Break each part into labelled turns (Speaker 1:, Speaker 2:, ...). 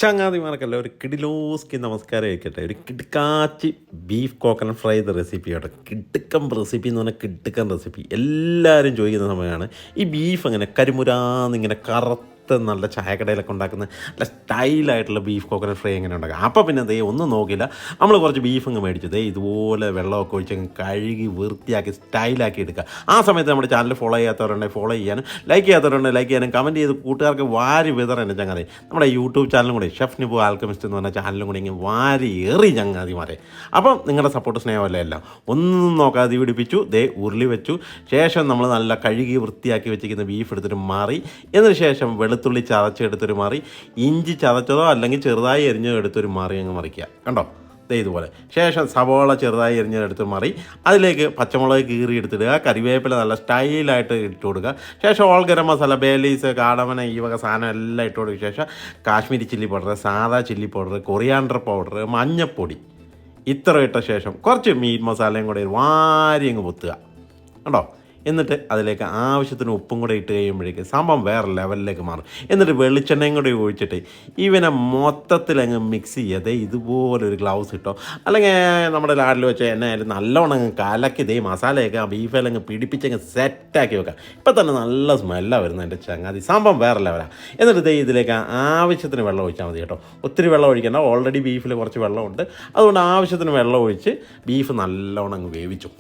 Speaker 1: ചങ്ങാതിമാർക്കല്ല ഒരു കിടിലോസ്കി നമസ്കാരം ആയിക്കട്ടെ. ഒരു കിടുക്കാച്ചി ബീഫ് കോക്കനട്ട് ഫ്രൈ റെസിപ്പി ആട്ടോ. കിടുക്കം റെസിപ്പി എന്ന് പറഞ്ഞാൽ കിടുക്കൻ റെസിപ്പി. എല്ലാവരും ചോദിക്കുന്ന സമയമാണ് ഈ ബീഫ് അങ്ങനെ കരിമുരാന്നിങ്ങനെ നല്ല ചായക്കടയിലൊക്കെ ഉണ്ടാക്കുന്ന നല്ല സ്റ്റൈലായിട്ടുള്ള ബീഫ് കോക്കനട്ട് ഫ്രൈ എങ്ങനെ ഉണ്ടാക്കുക. അപ്പോൾ പിന്നെ ദേ ഒന്നും നോക്കില്ല, നമ്മൾ കുറച്ച് ബീഫ് അങ്ങ് മേടിച്ചു ദേ ഇതുപോലെ വെള്ളമൊക്കെ ഒഴിച്ച് കഴുകി വൃത്തിയാക്കി സ്റ്റൈലാക്കി എടുക്കുക. ആ സമയത്ത് നമ്മുടെ ചാനൽ ഫോളോ ചെയ്യാത്തവരുണ്ടെങ്കിൽ ഫോളോ ചെയ്യാനും ലൈക്ക് ചെയ്യാത്തവരുണ്ടെങ്കിൽ ലൈക്ക് ചെയ്യാനും കമൻറ്റ് ചെയ്ത് കൂട്ടുകാർക്ക് വാരി വിതറാൻ ചങ്ങാതി. നമ്മുടെ യൂട്യൂബ് ചാനലും കൂടി ഷെഫ് നിബു ആൽക്കമിസ്റ്റ് എന്ന് പറഞ്ഞ ചാനലും കൂടി ഇങ്ങനെ വാരി ഏറി ചങ്ങാതിമാരെ. അപ്പം നിങ്ങളുടെ സപ്പോർട്ട് സ്നേഹമല്ലേ എല്ലാം. ഒന്നും നോക്കാതെ പിടിപ്പിച്ചു ദേ ഉരുളി വെച്ചു. ശേഷം നമ്മൾ നല്ല കഴുകി വൃത്തിയാക്കി വെച്ചിരിക്കുന്ന ബീഫ് എടുത്തിട്ട് മാറി. എന്നതിന് ശേഷം വെളുത്തുള്ളി ചതച്ചെടുത്തൊരു മാറി, ഇഞ്ചി ചതച്ചതോ അല്ലെങ്കിൽ ചെറുതായി എരിഞ്ഞോ എടുത്തൊരു മാറി അങ്ങ് മറിക്കുക. കണ്ടോ ദേ ഇതുപോലെ. ശേഷം സവോള ചെറുതായി എരിഞ്ഞെടുത്ത് മാറി, അതിലേക്ക് പച്ചമുളക് കീറി എടുത്തിടുക, കറിവേപ്പില നല്ല സ്റ്റൈലായിട്ട് ഇട്ട് കൊടുക്കുക. ശേഷം ഓൾ ഗരം മസാല, ബേലീസ്, കാടമന ഈ വക സാധനം എല്ലാം ഇട്ട് കൊടുക്കുക. ശേഷം കാശ്മീരി ചില്ലി പൗഡർ, സാദാ ചില്ലി പൗഡർ, കൊറിയാണ്ടർ പൗഡർ, മഞ്ഞൾപ്പൊടി ഇത്ര ഇട്ട ശേഷം കുറച്ച് മീറ്റ് മസാലയും കൂടെ വാരി അങ്ങ് പൊത്തുക. കണ്ടോ. എന്നിട്ട് അതിലേക്ക് ആവശ്യത്തിന് ഉപ്പും കൂടെ ഇട്ട് കഴിയുമ്പോഴേക്ക് സംഭവം വേറെ ലെവലിലേക്ക് മാറും. എന്നിട്ട് വെളിച്ചെണ്ണയും കൂടെ ഒഴിച്ചിട്ട് ഇവനെ മൊത്തത്തിൽ അങ്ങ് മിക്സ് ചെയ്യാതെ ഇതുപോലെ ഒരു ഗ്ലൗസ് ഇട്ടോ, അല്ലെങ്കിൽ നമ്മുടെ ലാഡിൽ വെച്ച എണ്ണ ആയാലും നല്ലോണം അങ്ങ് കലക്കി ഇതേ മസാലയൊക്കെ ആ ബീഫിലങ്ങ് പിടിപ്പിച്ചങ്ങ് സെറ്റാക്കി വെക്കാം. ഇപ്പം തന്നെ നല്ല സ്മെല്ലാണ് വരുന്നത് എൻ്റെ ചങ്ങാതി. സംഭവം വേറെ ലെവലാണ്. എന്നിട്ട് ഇതേ ഇതിലേക്ക് ആവശ്യത്തിന് വെള്ളം ഒഴിച്ചാൽ മതി കേട്ടോ. ഒത്തിരി വെള്ളം ഒഴിക്കേണ്ട, ഓൾറെഡി ബീഫിൽ കുറച്ച് വെള്ളമുണ്ട്. അതുകൊണ്ട് ആവശ്യത്തിന് വെള്ളം ഒഴിച്ച് ബീഫ് നല്ലോണം അങ്ങ് വേവിച്ചു.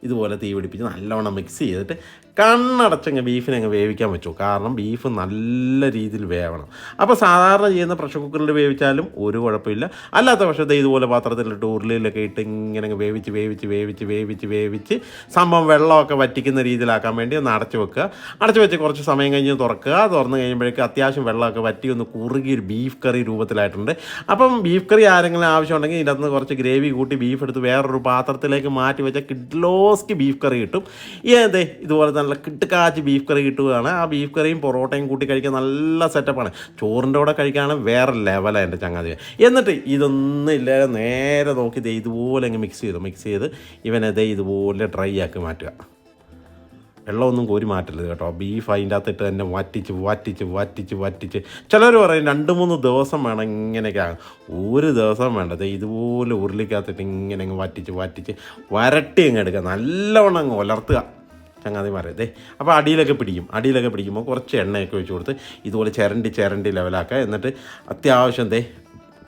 Speaker 1: ഇതുപോലെ തീ പിടിപ്പിച്ച് നല്ലവണ്ണം മിക്സ് ചെയ്തിട്ട് കണ്ണടച്ചങ്ങ് ബീഫിനെ അങ്ങ് വേവിക്കാൻ വെച്ചു. കാരണം ബീഫ് നല്ല രീതിയിൽ വേവണം. അപ്പോൾ സാധാരണ ചെയ്യുന്ന പ്രഷർ കുക്കറിൽ വേവിച്ചാലും ഒരു കുഴപ്പമില്ല. അല്ലാത്ത പക്ഷേ ഇതുപോലെ പാത്രത്തിലിട്ട് ഉരുളിയിലൊക്കെ ഇട്ട് ഇങ്ങനെ വേവിച്ച് വേവിച്ച് വേവിച്ച് വേവിച്ച് വേവിച്ച് സംഭവം വെള്ളമൊക്കെ വറ്റിക്കുന്ന രീതിയിലാക്കാൻ വേണ്ടി ഒന്ന് അടച്ചു വെക്കുക. അടച്ചു വെച്ച് കുറച്ച് സമയം കഴിഞ്ഞ് തുറക്കുക. തുറന്ന് കഴിയുമ്പോഴേക്ക് അത്യാവശ്യം വെള്ളമൊക്കെ വറ്റി ഒന്ന് കുറുകി ഒരു ബീഫ് കറി രൂപത്തിലായിട്ടുണ്ട്. അപ്പം ബീഫ് കറി ആരെങ്കിലും ആവശ്യമുണ്ടെങ്കിൽ ഇതിനകത്ത് നിന്ന് കുറച്ച് ഗ്രേവി കൂട്ടി ബീഫ് എടുത്ത് വേറൊരു പാത്രത്തിലേക്ക് മാറ്റി വെച്ചാൽ കിഡ്ലോസ്കി ബീഫ് കറി കിട്ടും. ഇതുപോലെ നല്ല കിട്ടുകാച്ച് ബീഫ് കറി കിട്ടുകയാണ്. ആ ബീഫ് കറിയും പൊറോട്ടയും കൂട്ടി കഴിക്കാൻ നല്ല സെറ്റപ്പാണ്. ചോറിൻ്റെ കൂടെ കഴിക്കുകയാണെങ്കിൽ വേറെ ലെവലാണ് എൻ്റെ ചങ്ങാതി. എന്നിട്ട് ഇതൊന്നും ഇല്ലാതെ നേരെ നോക്കി ഇതുപോലെ അങ്ങ് മിക്സ് ചെയ്ത് ഇവനതേ ഇതുപോലെ ഡ്രൈ ആക്കി മാറ്റുക. വെള്ളമൊന്നും കോരി മാറ്റരുത് കേട്ടോ. ബീഫ് അതിൻ്റെ അകത്തിട്ട് തന്നെ വറ്റിച്ച് വറ്റിച്ച് വറ്റിച്ച് വറ്റിച്ച് ചിലർ പറയും 2-3 ദിവസം വേണം ഇങ്ങനെയൊക്കെ ആകും. ഒരു ദിവസം വേണ്ടത് ഇതുപോലെ ഉരുളിക്കകത്തിട്ട് ഇങ്ങനെ അങ്ങ് വറ്റിച്ച് വറ്റിച്ച് വരട്ടി അങ്ങ് എടുക്കുക. നല്ലവണ്ണം അങ്ങ് ഉലർത്തുക ചങ്ങാതിമാരെ. അപ്പോൾ അടിയിലൊക്കെ പിടിക്കുമ്പോൾ കുറച്ച് എണ്ണയൊക്കെ ഒഴിച്ച് കൊടുത്ത് ഇതുപോലെ ചിരണ്ടി ലെവലാക്കുക. എന്നിട്ട് അത്യാവശ്യം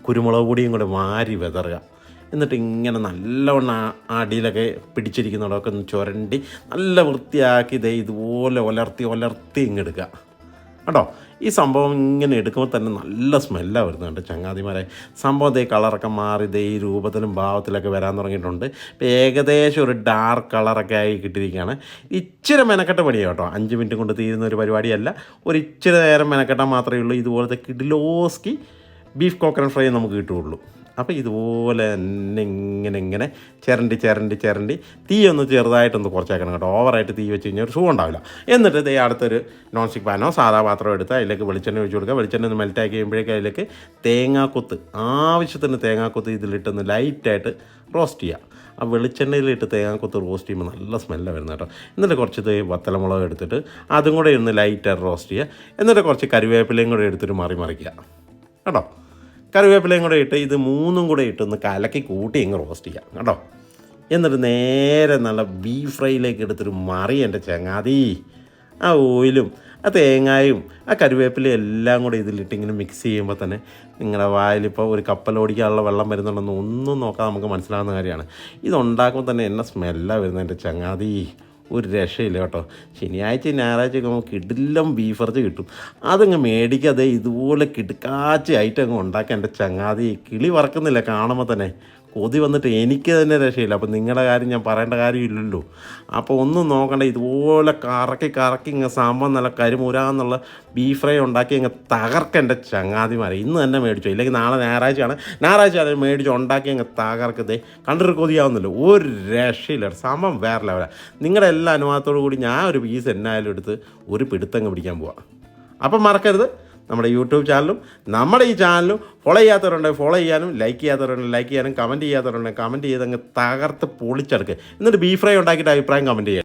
Speaker 1: കുരുമുളക് പൊടിയും കൂടെ വാരി വിതറുക. എന്നിട്ട് ഇങ്ങനെ നല്ലവണ്ണം അടിയിലൊക്കെ പിടിച്ചിരിക്കുന്നതൊക്കെ ഒന്ന് ചുരണ്ടി നല്ല വൃത്തിയാക്കി ഇതുപോലെ ഉലർത്തി ഇങ്ങെടുക്കുക കേട്ടോ. ഈ സംഭവം ഇങ്ങനെ എടുക്കുമ്പോൾ തന്നെ നല്ല സ്മെല്ലാണ് വരുന്നുണ്ട് ചങ്ങാതിമാരെ. സംഭവം കളറൊക്കെ മാറി ഈ രൂപത്തിലും ഭാവത്തിലൊക്കെ വരാൻ തുടങ്ങിയിട്ടുണ്ട്. ഇപ്പോൾ ഏകദേശം ഒരു ഡാർക്ക് കളറൊക്കെ ആയി കിട്ടിയിരിക്കുകയാണ്. ഇച്ചിരി മെനക്കെട്ട പണിയാണ് കേട്ടോ. 5 മിനിറ്റ് കൊണ്ട് തീരുന്ന ഒരു പരിപാടിയല്ല. ഒരു ഇച്ചിരി നേരം മെനക്കെട്ടാൽ മാത്രമേ ഉള്ളൂ ഇതുപോലത്തെ കിഡിലോസ്കി ബീഫ് കോക്കനട്ട് ഫ്രൈ നമുക്ക് കിട്ടുകയുള്ളൂ. അപ്പോൾ ഇതുപോലെ തന്നെ ഇങ്ങനെ ചിരണ്ടി തീ ഒന്ന് ചെറുതായിട്ടൊന്ന് കുറച്ചേക്കണം കേട്ടോ. ഓവറായിട്ട് തീ വെച്ച് കഴിഞ്ഞാൽ ഒരു സുഖം ഉണ്ടാവില്ല. എന്നിട്ട് അടുത്തൊരു നോൺ സ്റ്റിക്ക് പാനോ സാധാ പാത്രം എടുത്ത് അതിലേക്ക് വെളിച്ചെണ്ണ ഒഴിച്ച് കൊടുക്കുക. വെളിച്ചെണ്ണ ഒന്ന് മെൽറ്റാക്കി കഴിയുമ്പോഴേക്കും അതിലേക്ക് ആവശ്യത്തിന് തേങ്ങാക്കൊത്ത് ഇതിലിട്ടൊന്ന് ലൈറ്റായിട്ട് റോസ്റ്റ് ചെയ്യുക. ആ വെളിച്ചെണ്ണയിലിട്ട് തേങ്ങാക്കൊത്ത് റോസ്റ്റ് ചെയ്യുമ്പോൾ നല്ല സ്മെല്ലാണ് വരുന്നത് കേട്ടോ. എന്നിട്ട് കുറച്ച് വത്തലമുളക് എടുത്തിട്ട് അതും കൂടെ ഒന്ന് ലൈറ്റായിട്ട് റോസ്റ്റ് ചെയ്യുക. എന്നിട്ട് കുറച്ച് കറിവേപ്പിലയും കൂടെ എടുത്തിട്ട് മറിക്കുക കേട്ടോ. കറിവേപ്പിലയും കൂടെ ഇട്ട് ഇത് 3ഉം കൂടെ ഇട്ടൊന്ന് കലക്കി കൂട്ടി ഇങ്ങ് റോസ്റ്റ് ചെയ്യാം കേട്ടോ. എന്നിട്ട് നേരെ നല്ല ബീഫ് ഫ്രൈയിലേക്ക് എടുത്തിട്ട് എൻ്റെ ചങ്ങാതി. ആ ഓയിലും ആ തേങ്ങായും ആ കറിവേപ്പിലയും എല്ലാം കൂടെ ഇതിലിട്ട് ഇങ്ങനെ മിക്സ് ചെയ്യുമ്പോൾ തന്നെ നിങ്ങളുടെ വായിലിപ്പോൾ ഒരു കപ്പലോടിക്കാനുള്ള വെള്ളം വരുന്നുണ്ടെന്ന് ഒന്നും നോക്കാൻ നമുക്ക് മനസ്സിലാവുന്ന കാര്യമാണ്. ഇതുണ്ടാക്കുമ്പോൾ തന്നെ എന്നെ സ്മെല്ലാണ് വരുന്നത് എൻ്റെ ചങ്ങാതി. ഒരു രക്ഷയില്ല കേട്ടോ. ശനിയാഴ്ച ഞായറാഴ്ചയൊക്കെ നമുക്ക് കിടിലം ബീഫ് ഇറച്ചി കിട്ടും. അതങ്ങ് മേടിക്കാതെ ഇതുപോലെ കിടുക്കാച്ച് ഐറ്റം അങ്ങ് ഉണ്ടാക്കാൻ എൻ്റെ ചങ്ങാതി. കിളി വറക്കുന്നില്ല കാണുമ്പോൾ തന്നെ കൊതി വന്നിട്ട് എനിക്ക് തന്നെ രക്ഷയില്ല. അപ്പോൾ നിങ്ങളുടെ കാര്യം ഞാൻ പറയേണ്ട കാര്യമില്ലല്ലോ. അപ്പോൾ ഒന്നും നോക്കണ്ട, ഇതുപോലെ കറക്കി ഇങ്ങ് സംഭവം നല്ല കരിമുരാന്നുള്ള ബീഫ് ഫ്രൈ ഉണ്ടാക്കി അങ്ങ് തകർക്കെൻ്റെ ചങ്ങാതിമാരെ. ഇന്ന് തന്നെ മേടിച്ചോ, ഇല്ലെങ്കിൽ നാളെ ഞായറാഴ്ച മേടിച്ചോ ഉണ്ടാക്കി അങ്ങ് തകർക്കതേ. കണ്ടിട്ട് കൊതിയാവുന്നല്ലോ. ഒരു രക്ഷയില്ല. സംഭവം വേറെ ലെവലാണ്. നിങ്ങളുടെ എല്ലാ അനുവാദത്തോടു കൂടി ഞാൻ ഒരു പീസ് എന്നായാലും എടുത്ത് ഒരു പിടുത്തങ്ങ് പിടിക്കാൻ പോവാം. അപ്പം മറക്കരുത്, നമ്മുടെ യൂട്യൂബ് ചാനലും നമ്മുടെ ഈ ചാനലും ഫോളോ ചെയ്യാത്തവരുണ്ടെങ്കിൽ ഫോളോ ചെയ്യാനും, ലൈക്ക് ചെയ്യാത്തവരുണ്ടെങ്കിൽ ലൈക്ക് ചെയ്യാനും, കമൻറ്റ് ചെയ്യാത്തവരുണ്ടെങ്കിൽ കമൻറ്റ് ചെയ്ത് അങ്ങ് തകർത്ത് പൊളിച്ചെടുക്കുക. എന്നിട്ട് ബീഫ് ഫ്രൈ ഉണ്ടാക്കിയിട്ട് അഭിപ്രായം കമൻറ്റ് ചെയ്യുക.